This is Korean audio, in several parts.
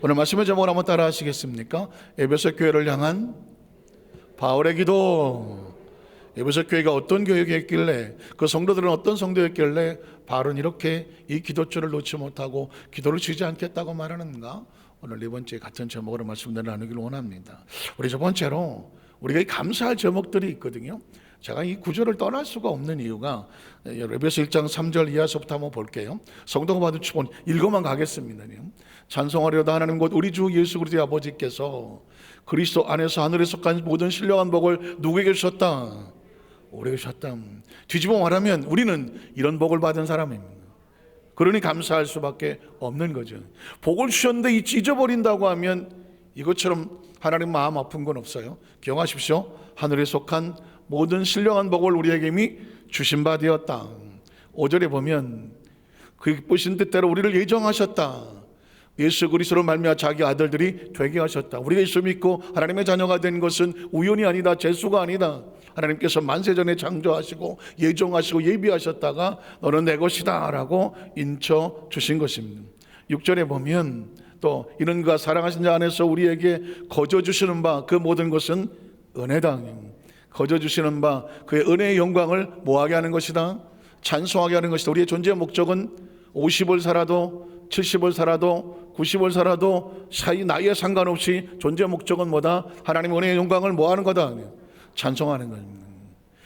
오늘 말씀의 제목을 한번 따라 하시겠습니까? 에베소 교회를 향한 바울의 기도. 에베소 교회가 어떤 교회였길래, 그 성도들은 어떤 성도였길래 바울은 이렇게 이 기도줄을 놓지 못하고 기도를 쉬지 않겠다고 말하는가? 오늘 네 번째 같은 제목으로 말씀을 나누기를 원합니다. 우리 첫 번째로 우리가 감사할 제목들이 있거든요. 제가 이 구절을 떠날 수가 없는 이유가 에베소 1장 3절 이하서부터 한번 볼게요. 성도가 받은 축원 읽어만 가겠습니다. 찬송하려다 하나님 곧 우리 주 예수 그리스도의 아버지께서 그리스도 안에서 하늘에 속한 모든 신령한 복을 누구에게 주셨다? 우리에게 주셨다. 뒤집어 말하면 우리는 이런 복을 받은 사람입니다. 그러니 감사할 수밖에 없는 거죠. 복을 주셨는데 잊어버린다고 하면 이것처럼 하나님 마음 아픈 건 없어요. 기억하십시오. 하늘에 속한 모든 신령한 복을 우리에게 이미 주신 바 되었다. 5절에 보면 그 기쁘신 뜻대로 우리를 예정하셨다. 예수 그리스도로 말미암아 자기 아들들이 되게 하셨다. 우리가 예수 믿고 하나님의 자녀가 된 것은 우연이 아니다, 재수가 아니다. 하나님께서 만세전에 창조하시고 예정하시고 예비하셨다가 너는 내 것이다 라고 인쳐 주신 것입니다. 6절에 보면 또 이는 그가 사랑하신 자 안에서 우리에게 거저 주시는 바 그 모든 것은 은혜다. 거저 주시는 바 그의 은혜의 영광을 뭐하게 하는 것이다? 찬송하게 하는 것이다. 우리의 존재의 목적은 50을 살아도 70을 살아도 90을 살아도 나이에 상관없이 존재의 목적은 뭐다? 하나님의 은혜의 영광을 뭐하는 거다? 찬송하는 겁니다.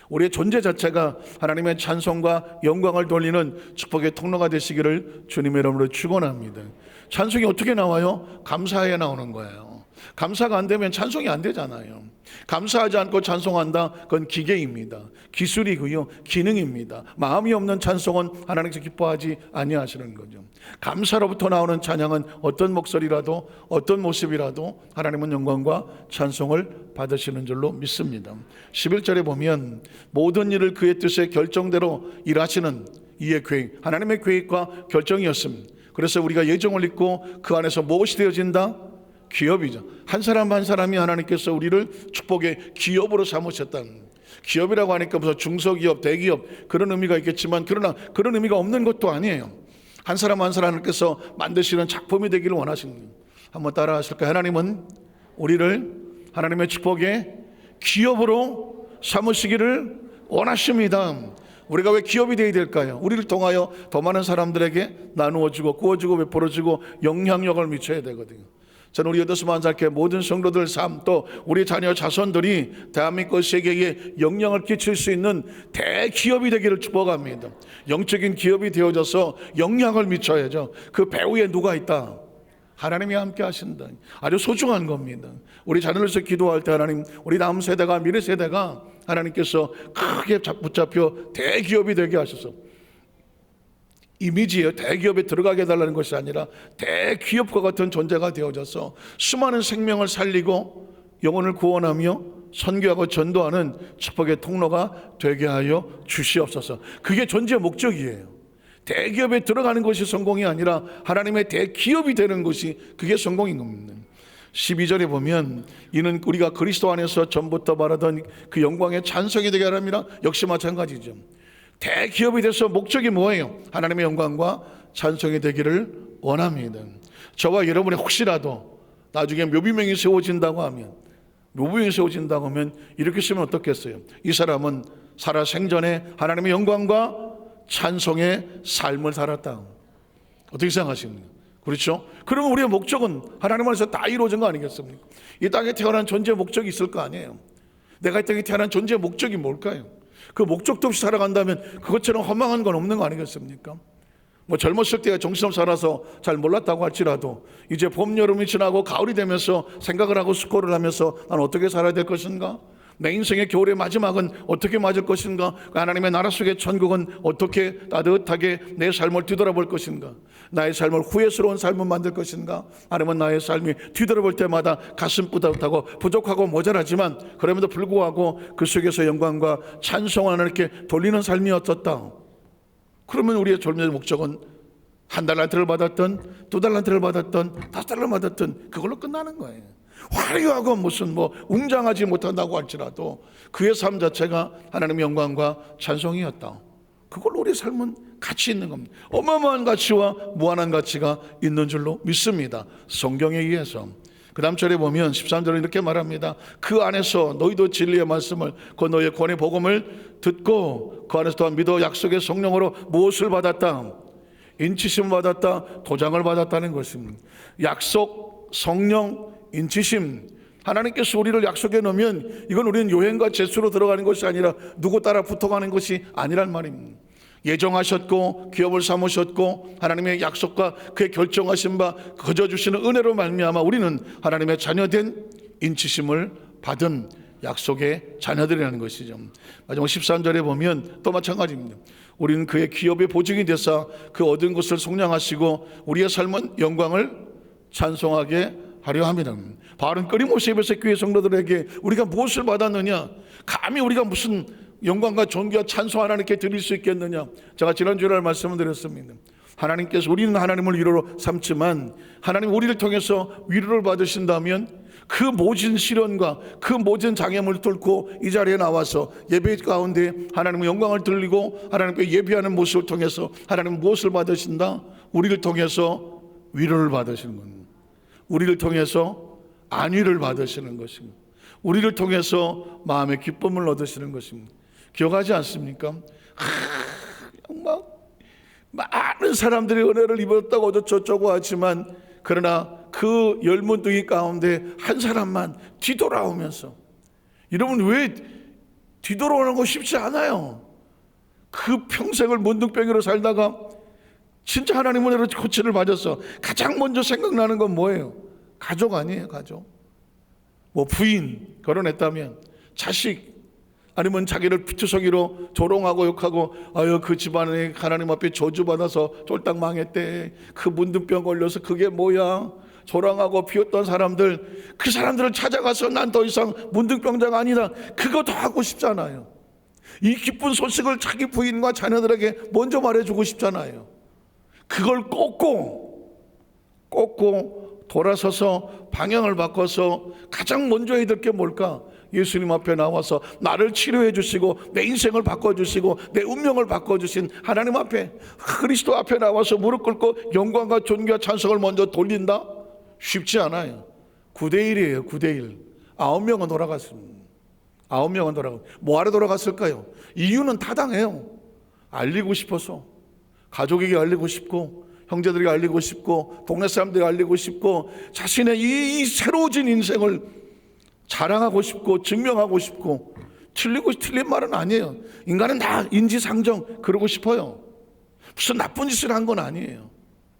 우리의 존재 자체가 하나님의 찬송과 영광을 돌리는 축복의 통로가 되시기를 주님의 이름으로 축원합니다. 찬송이 어떻게 나와요? 감사해야 나오는 거예요. 감사가 안 되면 찬송이 안 되잖아요. 감사하지 않고 찬송한다, 그건 기계입니다. 기술이고요, 기능입니다. 마음이 없는 찬송은 하나님께서 기뻐하지 아니하시는 거죠. 감사로부터 나오는 찬양은 어떤 목소리라도 어떤 모습이라도 하나님은 영광과 찬송을 받으시는 줄로 믿습니다. 11절에 보면 모든 일을 그의 뜻의 결정대로 일하시는 이의 계획, 하나님의 계획과 결정이었습니다. 그래서 우리가 예정을 잊고 그 안에서 무엇이 되어진다? 기업이죠. 한 사람 한 사람이 하나님께서 우리를 축복의 기업으로 삼으셨다는, 기업이라고 하니까 무슨 중소기업, 대기업 그런 의미가 있겠지만 그러나 그런 의미가 없는 것도 아니에요. 한 사람 한 사람께서 만드시는 작품이 되기를 원하시는 거예요. 한번 따라 하실까요? 하나님은 우리를 하나님의 축복의 기업으로 삼으시기를 원하십니다. 우리가 왜 기업이 되어야 될까요? 우리를 통하여 더 많은 사람들에게 나누어주고 구워주고 베풀어주고 영향력을 미쳐야 되거든요. 저는 우리 여덟스만살교회 모든 성도들 삶, 또 우리 자녀 자손들이 대한민국 세계에 영향을 끼칠 수 있는 대기업이 되기를 축복합니다. 영적인 기업이 되어져서 영향을 미쳐야죠. 그 배후에 누가 있다? 하나님이 함께 하신다. 아주 소중한 겁니다. 우리 자녀를 위해서 기도할 때 하나님, 우리 다음 세대가, 미래 세대가 하나님께서 크게 붙잡혀 대기업이 되게 하셔서, 이미지예요. 대기업에 들어가게 해달라는 것이 아니라 대기업과 같은 존재가 되어져서 수많은 생명을 살리고 영혼을 구원하며 선교하고 전도하는 축복의 통로가 되게 하여 주시옵소서. 그게 존재의 목적이에요. 대기업에 들어가는 것이 성공이 아니라 하나님의 대기업이 되는 것이 그게 성공인 겁니다. 12절에 보면 이는 우리가 그리스도 안에서 전부터 바라던 그 영광의 찬송이 되게 하랍니다. 역시 마찬가지죠. 대기업이 돼서 목적이 뭐예요? 하나님의 영광과 찬송이 되기를 원합니다. 저와 여러분이 혹시라도 나중에 묘비명이 세워진다고 하면, 이렇게 쓰면 어떻겠어요? 이 사람은 살아 생전에 하나님의 영광과 찬송의 삶을 살았다. 어떻게 생각하십니까? 그렇죠? 그러면 우리의 목적은 하나님 안에서 다 이루어진 거 아니겠습니까? 이 땅에 태어난 존재의 목적이 있을 거 아니에요. 내가 이 땅에 태어난 존재의 목적이 뭘까요? 그 목적도 없이 살아간다면 그것처럼 허망한 건 없는 거 아니겠습니까? 뭐 젊었을 때 정신없이 살아서 잘 몰랐다고 할지라도 이제 봄, 여름이 지나고 가을이 되면서 생각을 하고 숙고를 하면서 난 어떻게 살아야 될 것인가? 내 인생의 겨울의 마지막은 어떻게 맞을 것인가? 하나님의 나라 속의 천국은 어떻게 따뜻하게 내 삶을 뒤돌아볼 것인가? 나의 삶을 후회스러운 삶을 만들 것인가? 아니면 나의 삶이 뒤돌아볼 때마다 가슴 뿌듯하고 부족하고 모자라지만 그럼에도 불구하고 그 속에서 영광과 찬송을 하나님께 돌리는 삶이 어떻다? 그러면 우리의 존재의 목적은 한 달란트를 받았던, 2달란트를 받았던, 5달란트를 받았던 그걸로 끝나는 거예요. 화려하고 무슨 웅장하지 못한다고 할지라도 그의 삶 자체가 하나님의 영광과 찬송이었다. 그걸로 우리 삶은 가치 있는 겁니다. 어마어마한 가치와 무한한 가치가 있는 줄로 믿습니다. 성경에 의해서. 그 다음 절에 보면 13절에 이렇게 말합니다. 그 안에서 너희도 진리의 말씀을, 그 너희의 권의 복음을 듣고 그 안에서 또한 믿어 약속의 성령으로 무엇을 받았다? 인치심을 받았다, 도장을 받았다는 것입니다. 약속, 성령, 인치심. 하나님께서 우리를 약속해 놓으면 이건 우리는 요행과 제수로 들어가는 것이 아니라 누구 따라 붙어가는 것이 아니란 말입니다. 예정하셨고 기업을 삼으셨고 하나님의 약속과 그의 결정하신 바 거저 주시는 은혜로 말미암아 우리는 하나님의 자녀된 인치심을 받은 약속의 자녀들이라는 것이죠. 마지막 13절에 보면 또 마찬가지입니다. 우리는 그의 기업의 보증이 되사 그 얻은 것을 속량하시고 우리의 삶은 영광을 찬송하게 하려 합니다. 바울은 끊임없이 에베소 교회 성도들에게 우리가 무엇을 받았느냐, 감히 우리가 무슨 영광과 존귀와 찬송 하나님께 드릴 수 있겠느냐. 제가 지난주에 말씀을 드렸습니다. 하나님께서 우리는 하나님을 위로로 삼지만 하나님 우리를 통해서 위로를 받으신다면 그 모진 시련과 그 모진 장애물을 뚫고 이 자리에 나와서 예배 가운데 하나님의 영광을 들리고 하나님께 예배하는 모습을 통해서 하나님 무엇을 받으신다? 우리를 통해서 위로를 받으시는 겁니다. 우리를 통해서 안위를 받으시는 것입니다. 우리를 통해서 마음의 기쁨을 얻으시는 것입니다. 기억하지 않습니까? 막 많은 사람들이 은혜를 입었다고 어쩌고 하지만 그러나 그 열문둥이 가운데 한 사람만 뒤돌아오면서, 여러분 왜 뒤돌아오는 거 쉽지 않아요. 그 평생을 문둥병으로 살다가 진짜 하나님 은혜로 고치를 받았어. 가장 먼저 생각나는 건 뭐예요? 가족 아니에요? 가족. 뭐 부인 결혼했다면, 자식, 아니면 자기를 피투성이로 조롱하고 욕하고 아유 그 집안에 하나님 앞에 저주받아서 쫄딱 망했대, 그 문둥병 걸려서 그게 뭐야, 조롱하고 비웃던 사람들, 그 사람들을 찾아가서 난 더 이상 문둥병자가 아니다, 그거 더 하고 싶잖아요. 이 기쁜 소식을 자기 부인과 자녀들에게 먼저 말해주고 싶잖아요. 그걸 꺾고 돌아서서 방향을 바꿔서 가장 먼저 해야 될 게 뭘까? 예수님 앞에 나와서 나를 치료해 주시고 내 인생을 바꿔주시고 내 운명을 바꿔주신 하나님 앞에, 그리스도 앞에 나와서 무릎 꿇고 영광과 존귀와 찬송을 먼저 돌린다? 쉽지 않아요. 9대1이에요 9대1. 9명은 돌아갔습니다. 9명은 돌아갔어요. 뭐하러 돌아갔을까요? 이유는 타당해요. 알리고 싶어서, 가족에게 알리고 싶고 형제들에게 알리고 싶고 동네 사람들에게 알리고 싶고 자신의 이 새로워진 인생을 자랑하고 싶고 증명하고 싶고. 틀린 말은 아니에요. 인간은 다 인지상정 그러고 싶어요. 무슨 나쁜 짓을 한 건 아니에요.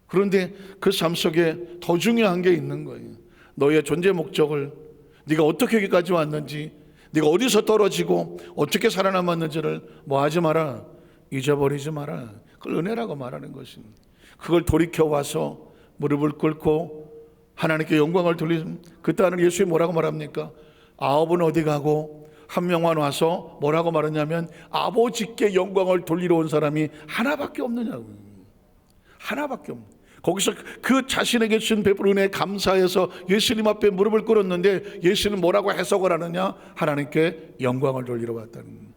그런데 그 삶 속에 더 중요한 게 있는 거예요. 너의 존재 목적을, 네가 어떻게 여기까지 왔는지, 네가 어디서 떨어지고 어떻게 살아남았는지를 뭐 하지 마라, 잊어버리지 마라. 그걸 은혜라고 말하는 것입니다. 그걸 돌이켜와서 무릎을 꿇고 하나님께 영광을 돌리는, 그때 하는 예수님이 뭐라고 말합니까? 9은 어디 가고 1명만 와서 뭐라고 말하냐면 아버지께 영광을 돌리러 온 사람이 하나밖에 없느냐고. 하나밖에 없는. 거기서 그 자신에게 주신 베푸른 은혜에 감사해서 예수님 앞에 무릎을 꿇었는데 예수는 뭐라고 해석을 하느냐? 하나님께 영광을 돌리러 왔다는 거예요.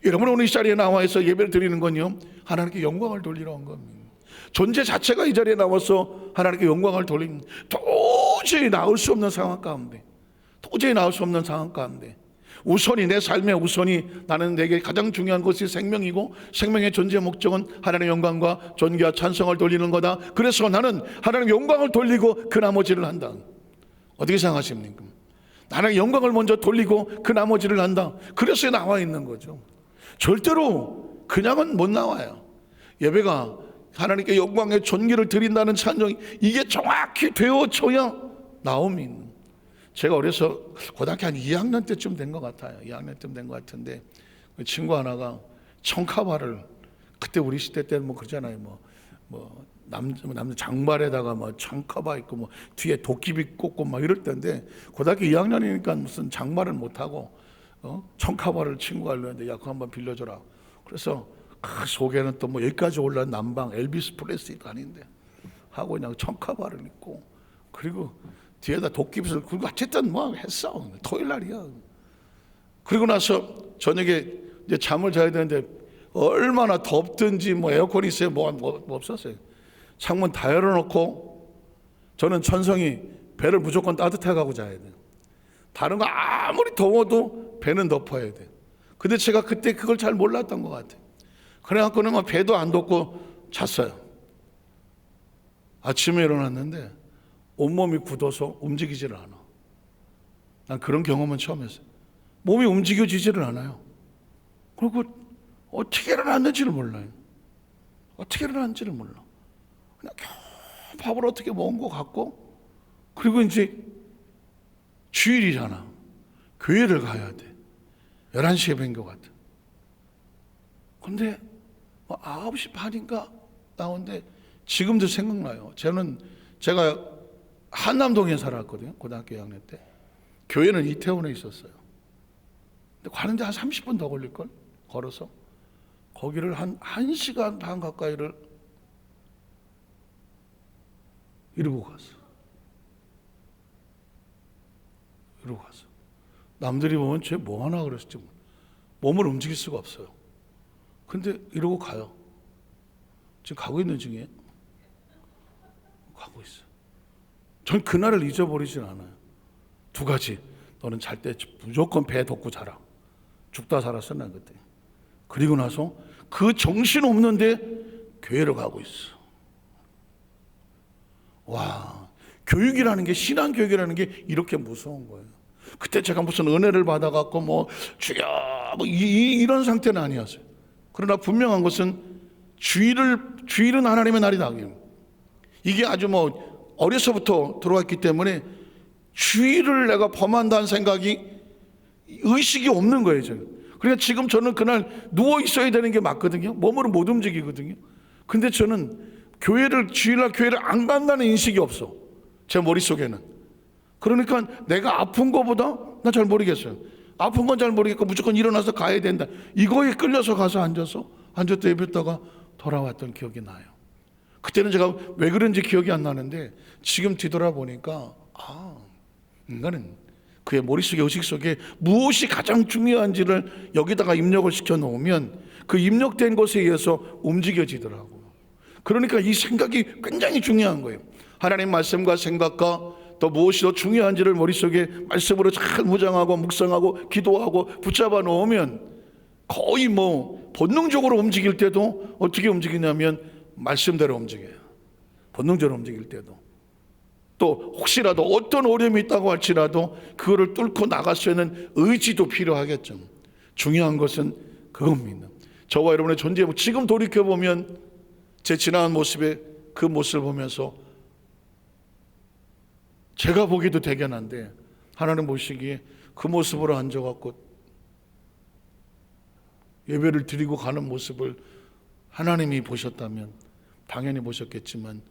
여러분 오늘 이 자리에 나와서 예배를 드리는 건요, 하나님께 영광을 돌리러 온 겁니다. 존재 자체가 이 자리에 나와서 하나님께 영광을 돌리는, 도저히 나올 수 없는 상황 가운데, 도저히 나올 수 없는 상황 가운데 우선이, 내 삶의 우선이, 나는 내게 가장 중요한 것이 생명이고 생명의 존재 목적은 하나님의 영광과 존귀와 찬송을 돌리는 거다. 그래서 나는 하나님의 영광을 돌리고 그 나머지를 한다. 어떻게 생각하십니까? 나는 영광을 먼저 돌리고 그 나머지를 한다. 그래서 나와 있는 거죠. 절대로 그냥은 못 나와요. 예배가 하나님께 영광의 존귀를 드린다는 찬송이 이게 정확히 되어져야 나옵니다. 제가 어려서 고등학교 한 2학년 때쯤 된 것 같아요. 2학년 쯤 된 것 같은데 그 친구 하나가 청카바를, 그때 우리 시대 때는 뭐 그러잖아요. 남자 장발에다가 뭐 청카바 있고 뭐 뒤에 도끼비 꽂고 막 이럴 때인데, 고등학교 2학년이니까 무슨 장발을 못 하고 청카바를 친구가 알려는데 야 그거 한번 빌려줘라. 그래서 속에는 또 뭐 여기까지 올라온 남방 엘비스 프레슬리가 아닌데 하고 그냥 청카바를 입고, 그리고 뒤에다 도끼빗을 굴고 어쨌든 뭐 했어. 토요일 날이야. 그리고 나서 저녁에 이제 잠을 자야 되는데 얼마나 덥든지 뭐 에어컨이 있어요, 뭐 없었어요. 창문 다 열어놓고 저는 천성이 배를 무조건 따뜻해 가고 자야 돼요. 다른 거 아무리 더워도 배는 덮어야 돼요. 근데 제가 그때 그걸 잘 몰랐던 것 같아요. 그래갖고는 막 배도 안 덮고 잤어요. 아침에 일어났는데 온몸이 굳어서 움직이지를 않아. 난 그런 경험은 처음 했어요. 몸이 움직여지지를 않아요. 그리고 어떻게 일어났는지를 몰라요. 어떻게 일어났는지를 몰라. 그냥 겨우 밥을 어떻게 먹은 것 같고, 그리고 이제 주일이잖아. 교회를 가야 돼. 11시에 뵌 것 같아. 근데 9시 반인가 나오는데 지금도 생각나요. 제가 한남동에 살았거든요. 고등학교 2학년 때. 교회는 이태원에 있었어요. 근데 가는데 한 30분 더 걸릴걸? 걸어서. 거기를 한 1시간 반 가까이를 이러고 갔어. 이러고 갔어. 남들이 보면 쟤 뭐 하나 그랬을지 몰라. 몸을 움직일 수가 없어요. 근데 이러고 가요. 지금 가고 있는 중이에요. 가고 있어. 전 그날을 잊어버리진 않아요. 두 가지. 너는 잘 때 무조건 배 덮고 자라. 죽다 살았어 난 그때. 그리고 나서 그 정신 없는데 교회를 가고 있어. 와, 교육이라는 게, 신앙 교육이라는 게 이렇게 무서운 거예요. 그때 제가 무슨 은혜를 받아갖고 뭐 주여 뭐 이런 상태는 아니었어요. 그러나 분명한 것은 주일은 하나님의 날이다. 이게 아주 뭐 어려서부터 들어왔기 때문에 주일을 내가 범한다는 생각이, 의식이 없는 거예요. 그러니까 지금 저는 그날 누워 있어야 되는 게 맞거든요. 몸으로 못 움직이거든요. 근데 저는 주일날 교회를 안 간다는 인식이 없어. 제 머릿속에는. 그러니까 내가 아픈 거보다 나 잘 모르겠어요. 아픈 건 잘 모르겠고 무조건 일어나서 가야 된다. 이거에 끌려서 가서 앉았다 예배했다가 돌아왔던 기억이 나요. 그때는 제가 왜 그런지 기억이 안 나는데 지금 뒤돌아보니까 인간은 그의 머릿속에, 의식 속에 무엇이 가장 중요한지를 여기다가 입력을 시켜놓으면 그 입력된 것에 의해서 움직여지더라고요. 그러니까 이 생각이 굉장히 중요한 거예요. 하나님 말씀과 생각과 또 무엇이 더 중요한지를 머릿속에 말씀으로 잘 무장하고 묵상하고 기도하고 붙잡아 놓으면 거의 뭐 본능적으로 움직일 때도 어떻게 움직이냐면 말씀대로 움직여요. 본능적으로 움직일 때도. 또 혹시라도 어떤 어려움이 있다고 할지라도 그거를 뚫고 나갈 수 있는 의지도 필요하겠죠. 중요한 것은 그겁니다. 저와 여러분의 존재, 지금 돌이켜보면 제 지나간 모습에 그 모습을 보면서 제가 보기도 대견한데 하나님 보시기에 그 모습으로 앉아갖고 예배를 드리고 가는 모습을 하나님이 보셨다면 당연히 보셨겠지만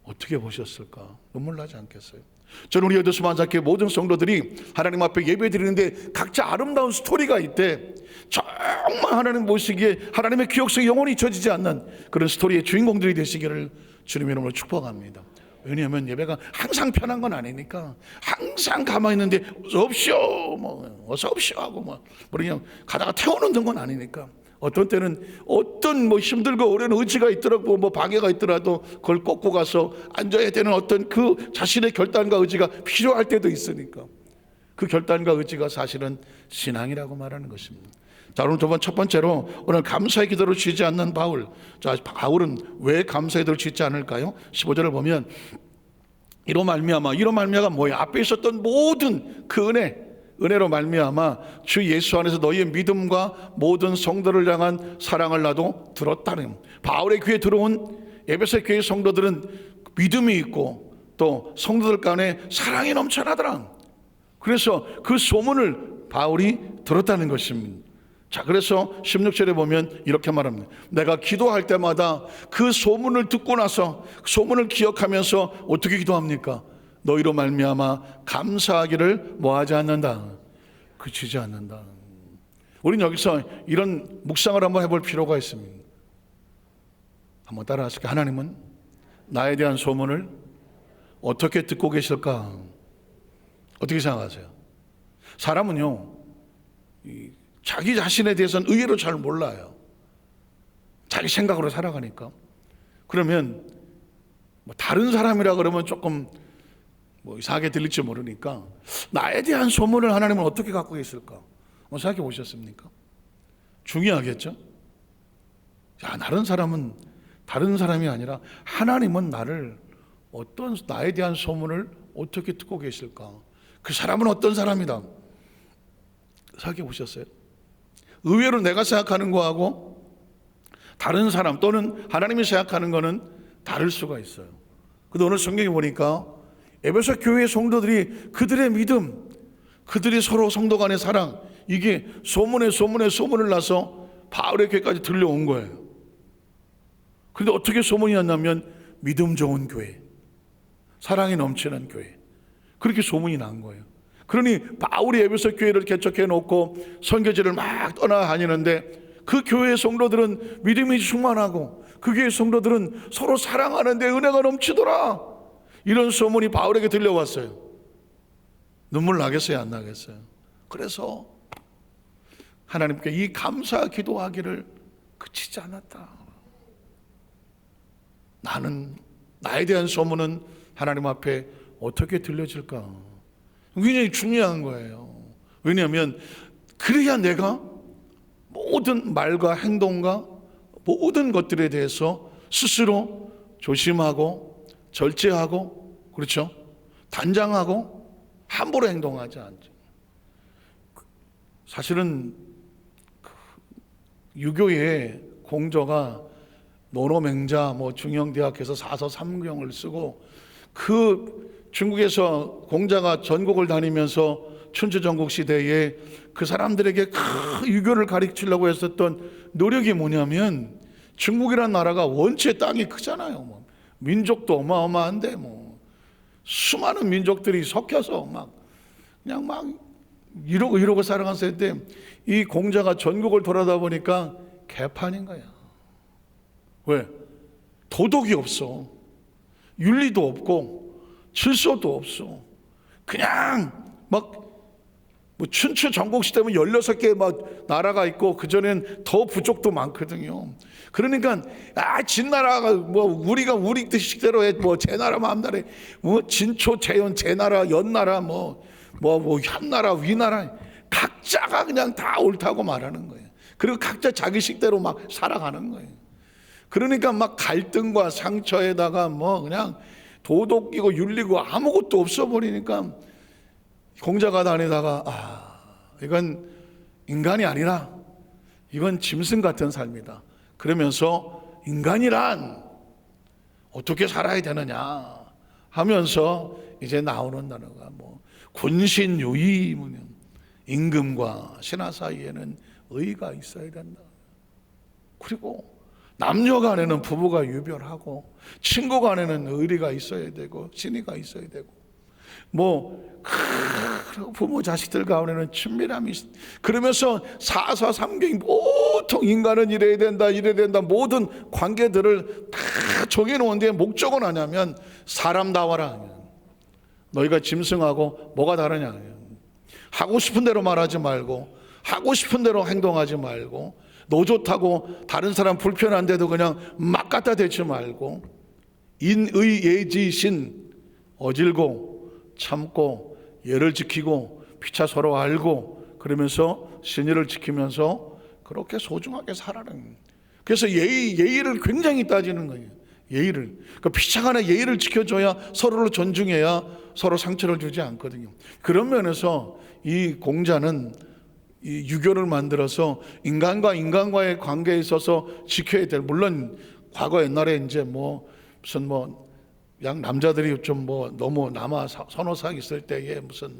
어떻게 보셨을까? 눈물 나지 않겠어요? 저는 우리 여도수 만삭교회 모든 성도들이 하나님 앞에 예배 드리는데 각자 아름다운 스토리가 있대. 정말 하나님 보시기에 하나님의 기억 속에 영원히 잊혀지지 않는 그런 스토리의 주인공들이 되시기를 주님의 이름으로 축복합니다. 왜냐하면 예배가 항상 편한 건 아니니까, 항상 가만히 있는데 어서 오시오 어서 오시오 하고 그냥 가다가 태워놓는 건 아니니까, 어떤 때는 어떤 힘들고 어려운 의지가 있더라도 방해가 있더라도 그걸 꺾고 가서 앉아야 되는 어떤 그 자신의 결단과 의지가 필요할 때도 있으니까, 그 결단과 의지가 사실은 신앙이라고 말하는 것입니다. 자, 오늘 첫 번째로 오늘 감사의 기도를 취하지 않는 바울. 자, 바울은 왜 감사의 기도를 취하지 않을까요? 15절을 보면 이로 말미암아 뭐예요? 앞에 있었던 모든 그 은혜로 말미암아 주 예수 안에서 너희의 믿음과 모든 성도를 향한 사랑을 나도 들었다는. 바울의 귀에 들어온 에베소 교회 성도들은 믿음이 있고 또 성도들 간에 사랑이 넘쳐나더라. 그래서 그 소문을 바울이 들었다는 것입니다. 자, 그래서 16절에 보면 이렇게 말합니다. 내가 기도할 때마다 그 소문을 듣고 나서 소문을 기억하면서 어떻게 기도합니까? 너희로 말미암아 감사하기를 뭐하지 않는다, 그치지 않는다. 우리는 여기서 이런 묵상을 한번 해볼 필요가 있습니다. 한번 따라하실까요? 하나님은 나에 대한 소문을 어떻게 듣고 계실까? 어떻게 생각하세요? 사람은요, 자기 자신에 대해서는 의외로 잘 몰라요. 자기 생각으로 살아가니까. 그러면 뭐 다른 사람이라 그러면 조금 뭐 이상하게 들릴지 모르니까 나에 대한 소문을 하나님은 어떻게 갖고 계실까? 생각해 보셨습니까? 중요하겠죠? 야, 다른 사람은 다른 사람이 아니라 하나님은 나에 대한 소문을 어떻게 듣고 계실까? 그 사람은 어떤 사람이다? 생각해 보셨어요? 의외로 내가 생각하는 거하고 다른 사람 또는 하나님이 생각하는 거는 다를 수가 있어요. 근데 오늘 성경에 보니까 에베소 교회의 성도들이 그들의 믿음, 그들이 서로 성도 간의 사랑, 이게 소문을 나서 바울의 교회까지 들려온 거예요. 그런데 어떻게 소문이 났냐면 믿음 좋은 교회, 사랑이 넘치는 교회, 그렇게 소문이 난 거예요. 그러니 바울이 에베소 교회를 개척해 놓고 선교지를 막 떠나다니는데 그 교회의 성도들은 믿음이 충만하고 그 교회의 성도들은 서로 사랑하는데 은혜가 넘치더라, 이런 소문이 바울에게 들려왔어요. 눈물 나겠어요, 안 나겠어요? 그래서 하나님께 이 감사 기도하기를 그치지 않았다. 나에 대한 소문은 하나님 앞에 어떻게 들려질까? 굉장히 중요한 거예요. 왜냐하면 그래야 내가 모든 말과 행동과 모든 것들에 대해서 스스로 조심하고 절제하고, 그렇죠? 단장하고 함부로 행동하지 않죠. 사실은 유교의 공저가 노노맹자 중형대학에서 사서 삼경을 쓰고 그 중국에서 공자가 전국을 다니면서 춘추전국 시대에 그 사람들에게 유교를 가르치려고 했었던 노력이 뭐냐면, 중국이라는 나라가 원체 땅이 크잖아요. 민족도 어마어마한데 수많은 민족들이 섞여서 그냥 이러고 살아갔을 때 이 공자가 전국을 돌아다 보니까 개판인 거야. 왜? 도덕이 없어. 윤리도 없고 질서도 없어. 그냥 춘추 전국 시대면 16개 나라가 있고 그전엔 더 부족도 많거든요. 그러니까 진나라가 우리가 우리 뜻식대로 해, 제 나라 마음대로 해, 진초 재현 제나라 연나라 현나라 위나라 각자가 그냥 다 옳다고 말하는 거예요. 그리고 각자 자기 식대로 살아가는 거예요. 그러니까 갈등과 상처에다가 그냥 도덕이고 윤리고 아무것도 없어 버리니까 공자가 다니다가 이건 인간이 아니라 이건 짐승 같은 삶이다 그러면서 인간이란 어떻게 살아야 되느냐 하면서 이제 나오는 단어가 군신유의, 임금과 신하 사이에는 의가 있어야 된다. 그리고 남녀 간에는 부부가 유별하고 친구 간에는 의리가 있어야 되고 신의가 있어야 되고 부모 자식들 가운데는 친밀함이 그러면서 사사삼경이 보통 인간은 이래야 된다 모든 관계들을 다 정해놓은데 목적은 뭐냐면 사람다워라. 너희가 짐승하고 뭐가 다르냐, 하고 싶은 대로 말하지 말고 하고 싶은 대로 행동하지 말고 너 좋다고 다른 사람 불편한데도 그냥 막 갖다 대지 말고 인의예지신 어질고 참고 예를 지키고 피차 서로 알고 그러면서 신의를 지키면서 그렇게 소중하게 살아라는. 그래서 예의를 굉장히 따지는 거예요. 예의를. 그러니까 피차간에 예의를 지켜줘야 서로를 존중해야 서로 상처를 주지 않거든요. 그런 면에서 이 공자는 이 유교를 만들어서 인간과 인간과의 관계에 있어서 지켜야 될, 물론 과거 옛날에 이제 무슨 남자들이 좀 너무 남아 선호상 있을 때에 무슨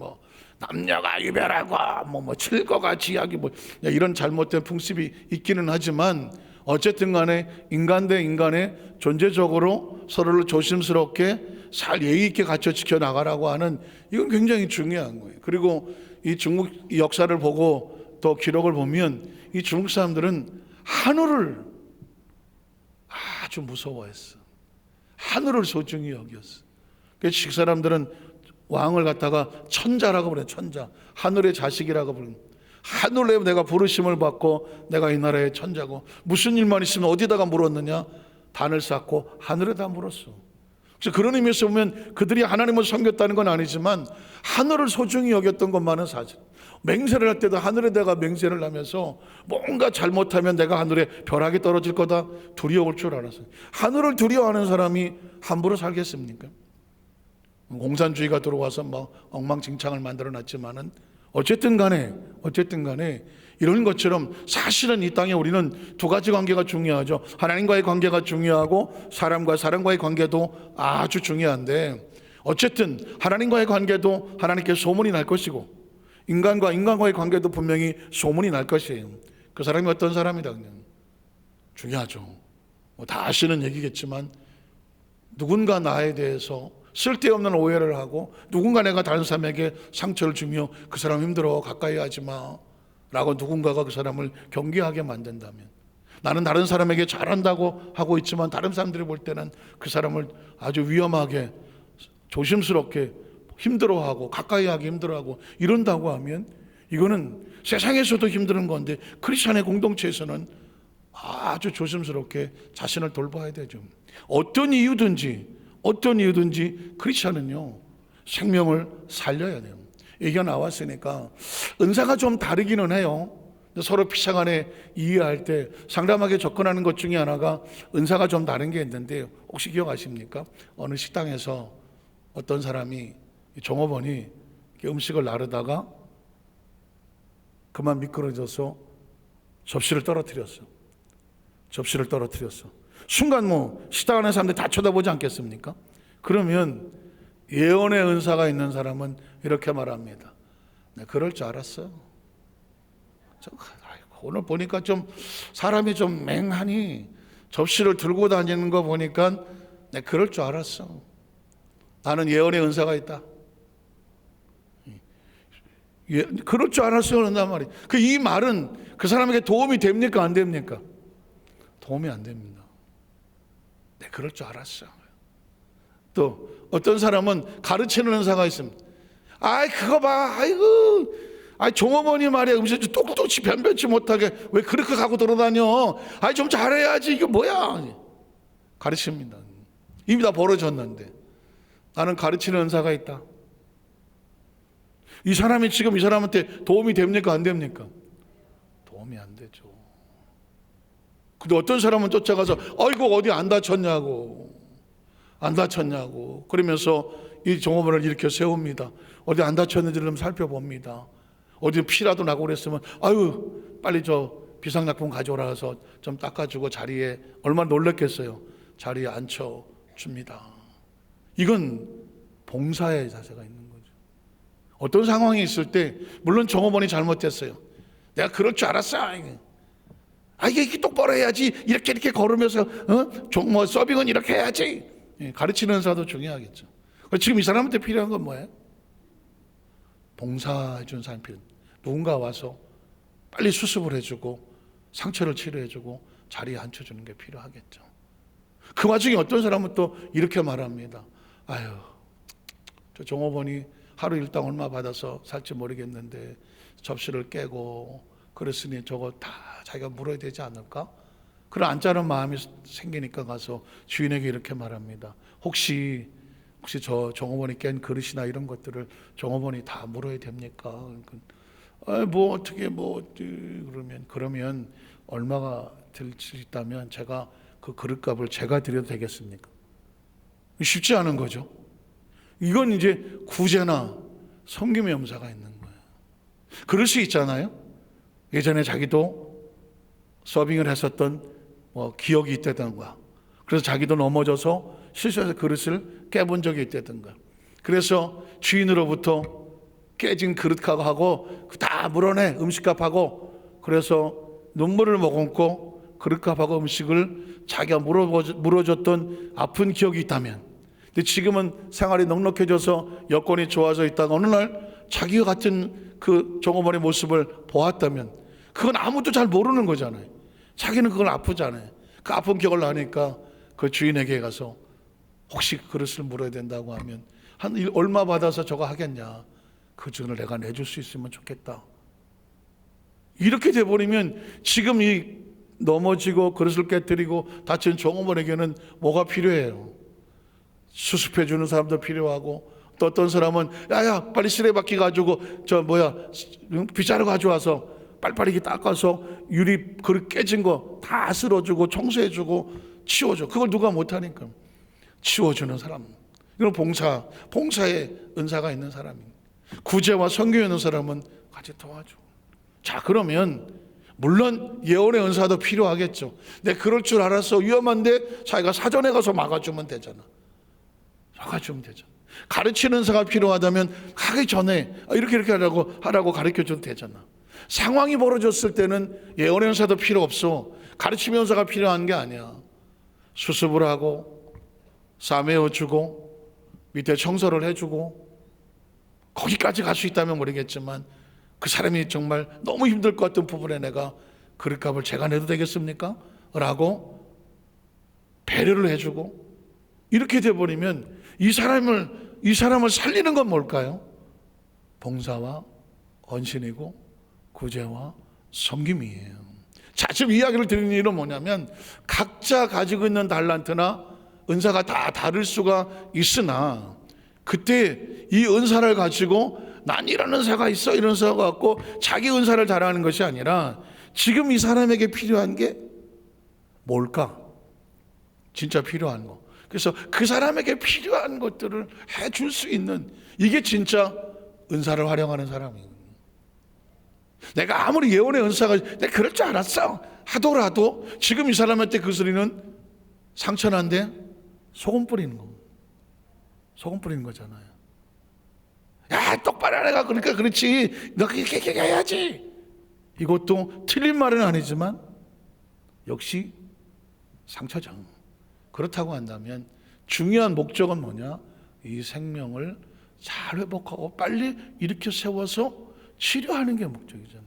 남녀가 유별하고 칠거가 지하기 이런 잘못된 풍습이 있기는 하지만 어쨌든 간에 인간 대 인간의 존재적으로 서로를 조심스럽게 잘 예의 있게 갖춰 지켜 나가라고 하는, 이건 굉장히 중요한 거예요. 그리고 이 중국 역사를 보고 또 기록을 보면 이 중국 사람들은 하늘을 아주 무서워했어. 하늘을 소중히 여겼어. 그래서 식 사람들은 왕을 갖다가 천자라고 부르는, 천자, 하늘의 자식이라고 부르는, 하늘에 내가 부르심을 받고 내가 이 나라의 천자고, 무슨 일만 있으면 어디다가 물었느냐? 단을 쌓고 하늘에다 물었어. 그래서 그런 의미에서 보면 그들이 하나님을 섬겼다는 건 아니지만 하늘을 소중히 여겼던 것만은 사실. 맹세를 할 때도 하늘에다가 맹세를 하면서 뭔가 잘못하면 내가 하늘에 벼락이 떨어질 거다 두려울 줄 알았어요. 하늘을 두려워하는 사람이 함부로 살겠습니까? 공산주의가 들어와서 막 엉망진창을 만들어놨지만은 어쨌든 간에 이런 것처럼 사실은 이 땅에 우리는 두 가지 관계가 중요하죠. 하나님과의 관계가 중요하고 사람과의 관계도 아주 중요한데, 어쨌든 하나님과의 관계도 하나님께 소문이 날 것이고 인간과의 관계도 분명히 소문이 날 것이에요. 그 사람이 어떤 사람이다, 그냥 중요하죠. 다 아시는 얘기겠지만 누군가 나에 대해서 쓸데없는 오해를 하고 누군가 내가 다른 사람에게 상처를 주며 그 사람 힘들어 가까이 하지 마 라고 누군가가 그 사람을 경계하게 만든다면, 나는 다른 사람에게 잘한다고 하고 있지만 다른 사람들이 볼 때는 그 사람을 아주 위험하게 조심스럽게 힘들어하고 가까이 하기 힘들어하고 이런다고 하면 이거는 세상에서도 힘든 건데 크리스천의 공동체에서는 아주 조심스럽게 자신을 돌봐야 되죠. 어떤 이유든지 크리스천은요 생명을 살려야 돼요. 얘기가 나왔으니까 은사가 좀 다르기는 해요. 서로 피차간에 이해할 때 상담하게 접근하는 것 중에 하나가 은사가 좀 다른 게 있는데, 혹시 기억하십니까? 어느 식당에서 어떤 사람이 종업원이 음식을 나르다가 그만 미끄러져서 접시를 떨어뜨렸어. 순간 식당 안에 사람들이 다 쳐다보지 않겠습니까? 그러면 예언의 은사가 있는 사람은 이렇게 말합니다. 네, 그럴 줄 알았어. 오늘 보니까 좀 사람이 좀 맹하니 접시를 들고 다니는 거 보니까 네, 그럴 줄 알았어. 나는 예언의 은사가 있다. 그럴 줄 알았어 그런단 말이에요. 이 말은 그 사람에게 도움이 됩니까 안 됩니까? 도움이 안 됩니다. 네, 그럴 줄 알았어. 또 어떤 사람은 가르치는 은사가 있습니다. 그거 봐, 종업원이 말이야 음식 똑똑히 변변치 못하게 왜 그렇게 가고 돌아다녀? 좀 잘해야지. 이게 뭐야? 가르칩니다. 이미 다 벌어졌는데 나는 가르치는 은사가 있다. 이 사람이 지금 이 사람한테 도움이 됩니까 안 됩니까? 도움이 안 되죠. 근데 어떤 사람은 쫓아가서 아이고 어디 안 다쳤냐고 그러면서 이 종업원을 이렇게 세웁니다. 어디 안 다쳤는지를 좀 살펴봅니다. 어디 피라도 나고 그랬으면 빨리 저 비상약품 가져오라 해서 좀 닦아주고 자리에, 얼마나 놀랐겠어요. 자리에 앉혀줍니다. 이건 봉사의 자세가 있는 거죠. 어떤 상황이 있을 때 물론 종업원이 잘못됐어요. 내가 그럴 줄 알았어. 이게 똑바로 해야지. 이렇게 걸으면서 서빙은 이렇게 해야지. 가르치는 은사도 중요하겠죠. 지금 이 사람한테 필요한 건 뭐예요? 봉사해 준 사람 필요. 누군가 와서 빨리 수습을 해주고 상처를 치료해주고 자리에 앉혀주는 게 필요하겠죠. 그 와중에 어떤 사람은 또 이렇게 말합니다. 저 종업원이 하루 일당 얼마 받아서 살지 모르겠는데 접시를 깨고 그랬으니 저거 다 자기가 물어야 되지 않을까? 그런 안짜는 마음이 생기니까 가서 주인에게 이렇게 말합니다. 혹시 저 종업원이 깬 그릇이나 이런 것들을 종업원이 다 물어야 됩니까? 그러면 얼마가 들 수 있다면 제가 그 그릇값을 제가 드려도 되겠습니까? 쉽지 않은 거죠. 이건 이제 구제나 섬김의 염사가 있는 거예요. 그럴 수 있잖아요. 예전에 자기도 서빙을 했었던 기억이 있다든가, 그래서 자기도 넘어져서 실수해서 그릇을 깨본 적이 있다든가, 그래서 주인으로부터 깨진 그릇값하고 다 물어내 음식값하고, 그래서 눈물을 머금고 그릇값하고 음식을 자기가 물어줬던 아픈 기억이 있다면, 근데 지금은 생활이 넉넉해져서 여건이 좋아져 있다가 어느 날 자기가 같은 그 종업원의 모습을 보았다면 그건 아무도 잘 모르는 거잖아요. 자기는 그걸 아프잖아요. 그 아픈 기억을 나니까 그 주인에게 가서 혹시 그릇을 물어야 된다고 하면 얼마 받아서 저거 하겠냐, 그 돈을 내가 내줄 수 있으면 좋겠다. 이렇게 돼버리면 지금 이 넘어지고 그릇을 깨뜨리고 다친 종업원에게는 뭐가 필요해요? 수습해 주는 사람도 필요하고, 또 어떤 사람은 야야 빨리 쓰레받기 가지고 빗자루 가져와서 빨리빨리 닦아서 유리 그릇 깨진 거 다 쓸어주고 청소해주고 치워줘. 그걸 누가 못하니까 치워주는 사람. 이건 봉사의 은사가 있는 사람입니다. 구제와 선교에 있는 사람은 같이 도와줘. 자, 그러면 물론 예언의 은사도 필요하겠죠. 내가 그럴 줄 알았어, 위험한데 자기가 사전에 가서 막아주면 되잖아. 막아주면 되잖아. 가르치는 은사가 필요하다면 가기 전에 이렇게 하라고 가르쳐주면 되잖아. 상황이 벌어졌을 때는 예언의 은사도 필요 없어. 가르치는 은사가 필요한 게 아니야. 수습을 하고 싸매어주고 밑에 청소를 해주고, 거기까지 갈 수 있다면 모르겠지만 그 사람이 정말 너무 힘들 것 같은 부분에 내가 그릇값을 제가 내도 되겠습니까? 라고 배려를 해주고, 이렇게 돼버리면 이 사람을 살리는 건 뭘까요? 봉사와 헌신이고 구제와 섬김이에요. 자, 지금 이야기를 드리는 일은 뭐냐면, 각자 가지고 있는 달란트나 은사가 다 다를 수가 있으나, 그때 이 은사를 가지고 난 이런 은사가 있어, 이런 은사가 갖고 자기 은사를 자랑하는 것이 아니라 지금 이 사람에게 필요한 게 뭘까? 진짜 필요한 거. 그래서 그 사람에게 필요한 것들을 해줄 수 있는, 이게 진짜 은사를 활용하는 사람이에요. 내가 아무리 예언의 은사가 내가 그럴 줄 알았어 하더라도 지금 이 사람한테 그 소리는 상처난데 소금 뿌리는 거. 소금 뿌리는 거잖아요. 야, 똑바로 해가 그러니까 그렇지, 너 그렇게 해야지. 이것도 틀린 말은 아니지만 역시 상처죠. 그렇다고 한다면 중요한 목적은 뭐냐? 이 생명을 잘 회복하고 빨리 일으켜 세워서 치료하는 게 목적이잖아요.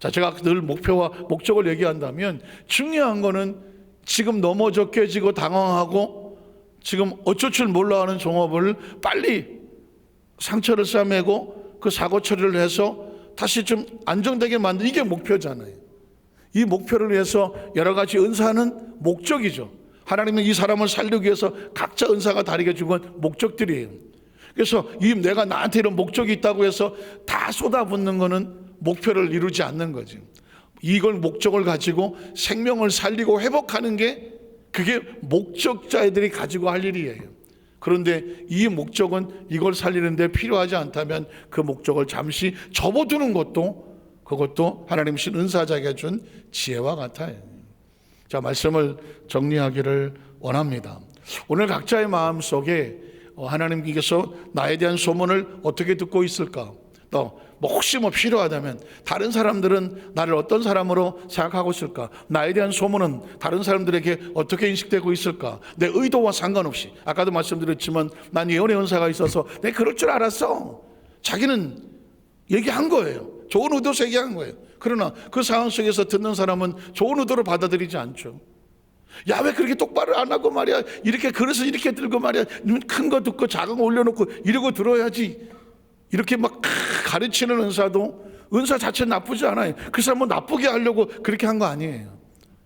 자, 제가 늘 목표와 목적을 얘기한다면 중요한 거는 지금 넘어져 깨지고 당황하고 지금 어쩔 줄 몰라 하는 종업을 빨리 상처를 싸매고 그 사고 처리를 해서 다시 좀 안정되게 만드는, 이게 목표잖아요. 이 목표를 위해서 여러 가지 은사는 목적이죠. 하나님은 이 사람을 살리기 위해서 각자 은사가 다르게 준 건 목적들이에요. 그래서 내가 나한테 이런 목적이 있다고 해서 다 쏟아붓는 거는 목표를 이루지 않는 거지. 이걸 목적을 가지고 생명을 살리고 회복하는 게, 그게 목적자들이 가지고 할 일이에요. 그런데 이 목적은 이걸 살리는데 필요하지 않다면 그 목적을 잠시 접어두는 것도, 그것도 하나님 신 은사자에게 준 지혜와 같아요. 자, 말씀을 정리하기를 원합니다. 오늘 각자의 마음 속에 하나님께서 나에 대한 소문을 어떻게 듣고 있을까? 또 혹시 필요하다면 다른 사람들은 나를 어떤 사람으로 생각하고 있을까? 나에 대한 소문은 다른 사람들에게 어떻게 인식되고 있을까? 내 의도와 상관없이, 아까도 말씀드렸지만 난 예언의 은사가 있어서 내가 그럴 줄 알았어, 자기는 얘기한 거예요. 좋은 의도에서 얘기한 거예요. 그러나 그 상황 속에서 듣는 사람은 좋은 의도로 받아들이지 않죠. 야, 왜 그렇게 똑바로 안 하고 말이야, 이렇게 그릇을 이렇게 들고 말이야, 큰 거 듣고 작은 거 올려놓고 이러고 들어야지. 이렇게 막 가르치는 은사도, 은사 자체는 나쁘지 않아요. 그 사람은 나쁘게 하려고 그렇게 한 거 아니에요.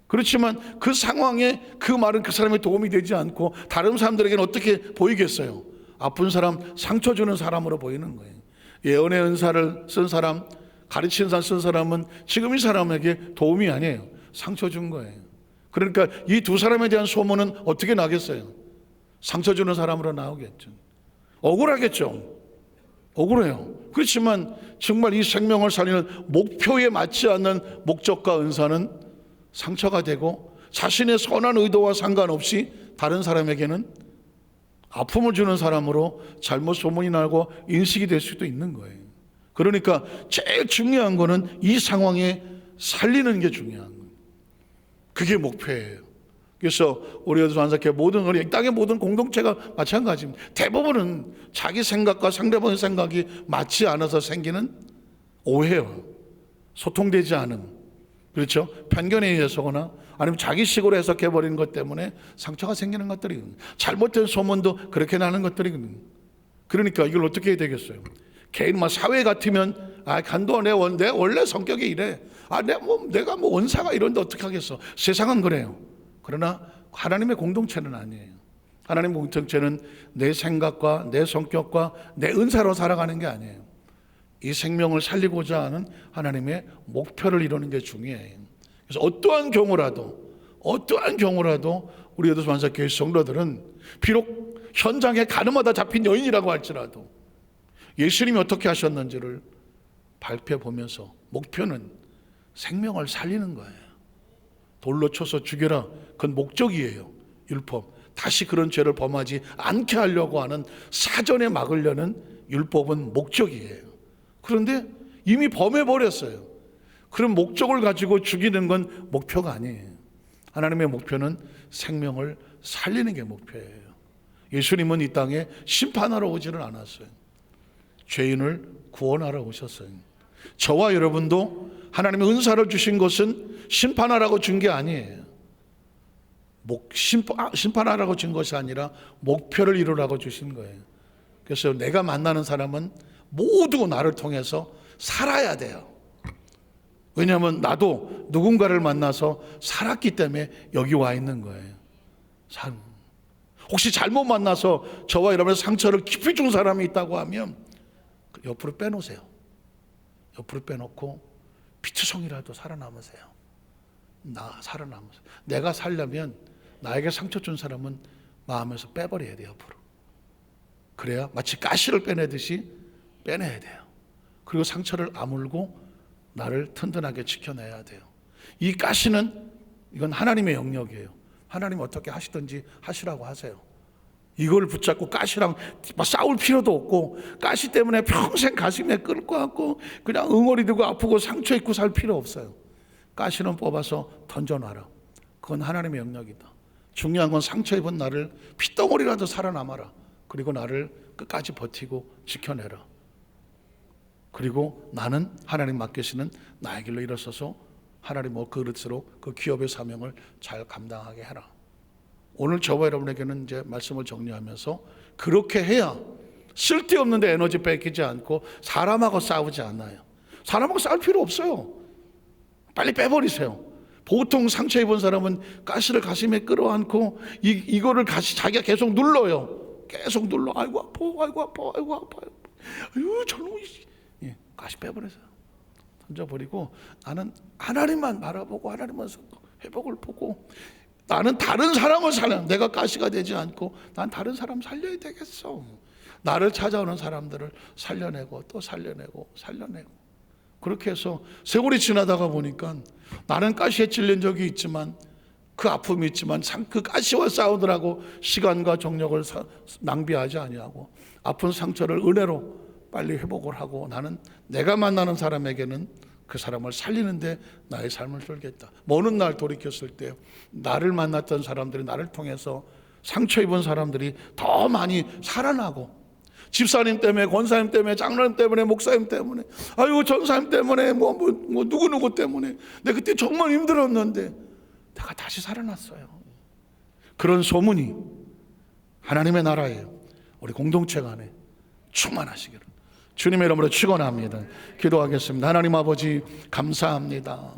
그렇지만 그 상황에 그 말은 그 사람에 도움이 되지 않고 다른 사람들에게는 어떻게 보이겠어요? 아픈 사람, 상처 주는 사람으로 보이는 거예요. 예언의 은사를 쓴 사람, 가르치는 사람 쓴 사람은 지금 이 사람에게 도움이 아니에요. 상처 준 거예요. 그러니까 이 두 사람에 대한 소문은 어떻게 나겠어요? 상처 주는 사람으로 나오겠죠. 억울하겠죠. 억울해요. 그렇지만 정말 이 생명을 살리는 목표에 맞지 않는 목적과 은사는 상처가 되고 자신의 선한 의도와 상관없이 다른 사람에게는 아픔을 주는 사람으로 잘못 소문이 나고 인식이 될 수도 있는 거예요. 그러니까 제일 중요한 거는 이 상황에 살리는 게 중요한 거예요. 그게 목표예요. 그래서 우리 한사케 모든 우리 땅의 모든 공동체가 마찬가지입니다. 대부분은 자기 생각과 상대방의 생각이 맞지 않아서 생기는 오해요. 소통되지 않은, 그렇죠? 편견에 의해서거나 아니면 자기식으로 해석해버리는 것 때문에 상처가 생기는 것들이거든요. 잘못된 소문도 그렇게 나는 것들이거든요. 그러니까 이걸 어떻게 해야 되겠어요? 개인 사회 같으면 간도 내 원래 성격이 이래. 내가 뭐 원사가 이런데 어떻게 하겠어. 세상은 그래요. 그러나 하나님의 공동체는 아니에요. 하나님의 공동체는 내 생각과 내 성격과 내 은사로 살아가는 게 아니에요. 이 생명을 살리고자 하는 하나님의 목표를 이루는 게 중요해요. 그래서 어떠한 경우라도 우리 여도수만사교회 성도들은 비록 현장에 가늠하다 잡힌 여인이라고 할지라도 예수님이 어떻게 하셨는지를 발표해 보면서 목표는 생명을 살리는 거예요. 돌로 쳐서 죽여라. 그건 목적이에요. 율법. 다시 그런 죄를 범하지 않게 하려고 하는 사전에 막으려는 율법은 목적이에요. 그런데 이미 범해버렸어요. 그런 목적을 가지고 죽이는 건 목표가 아니에요. 하나님의 목표는 생명을 살리는 게 목표예요. 예수님은 이 땅에 심판하러 오지는 않았어요. 죄인을 구원하러 오셨어요. 저와 여러분도 하나님의 은사를 주신 것은 심판하라고 준 게 아니에요. 심판하라고 준 것이 아니라 목표를 이루라고 주신 거예요. 그래서 내가 만나는 사람은 모두 나를 통해서 살아야 돼요. 왜냐하면 나도 누군가를 만나서 살았기 때문에 여기 와 있는 거예요. 혹시 잘못 만나서 저와 여러분의 상처를 깊이 준 사람이 있다고 하면 옆으로 빼놓으세요. 옆으로 빼놓고 피투성이라도 살아남으세요. 살아남으세요. 내가 살려면 나에게 상처 준 사람은 마음에서 빼버려야 돼요. 옆으로. 그래야 마치 가시를 빼내듯이 빼내야 돼요. 그리고 상처를 아물고 나를 튼튼하게 지켜내야 돼요. 이 가시는 이건 하나님의 영역이에요. 하나님 어떻게 하시든지 하시라고 하세요. 이걸 붙잡고 가시랑 싸울 필요도 없고 가시 때문에 평생 가슴에 끌고 갖고 그냥 응어리 들고 아프고 상처 입고 살 필요 없어요. 가시는 뽑아서 던져놔라. 그건 하나님의 영역이다. 중요한 건 상처 입은 나를 핏덩어리라도 살아남아라. 그리고 나를 끝까지 버티고 지켜내라. 그리고 나는 하나님 맡기시는 나의 길로 일어서서 하나님 그릇으로 그 기업의 사명을 잘 감당하게 해라. 오늘 저와 여러분에게는 이제 말씀을 정리하면서 그렇게 해야 쓸데없는데 에너지 뺏기지 않고 사람하고 싸우지 않아요. 사람하고 싸울 필요 없어요. 빨리 빼버리세요. 보통 상처 입은 사람은 가시를 가슴에 끌어안고 이거를 자기가 계속 눌러요. 계속 눌러. 아이고 아파, 아이고 아파, 아이고 아파요. 아유 저놈이 가시 빼버리세요. 던져버리고 나는 하나님만 바라보고 하나님만 회복을 보고 나는 다른 사람을 살려. 내가 가시가 되지 않고 난 다른 사람 살려야 되겠어. 나를 찾아오는 사람들을 살려내고 또 살려내고 그렇게 해서 세월이 지나다가 보니까 나는 가시에 찔린 적이 있지만 그 아픔이 있지만 그 가시와 싸우더라고 시간과 정력을 낭비하지 아니하고 아픈 상처를 은혜로 빨리 회복을 하고 나는 내가 만나는 사람에게는 그 사람을 살리는데 나의 삶을 살겠다. 먼 날 돌이켰을 때 나를 만났던 사람들이 나를 통해서 상처 입은 사람들이 더 많이 살아나고 집사님 때문에 권사님 때문에 장로님 때문에 목사님 때문에 아유 전사님 때문에 뭐 누구누구 때문에 내가 그때 정말 힘들었는데 내가 다시 살아났어요. 그런 소문이 하나님의 나라에 우리 공동체 간에 충만하시기를 주님의 이름으로 축원합니다. 기도하겠습니다. 하나님 아버지 감사합니다.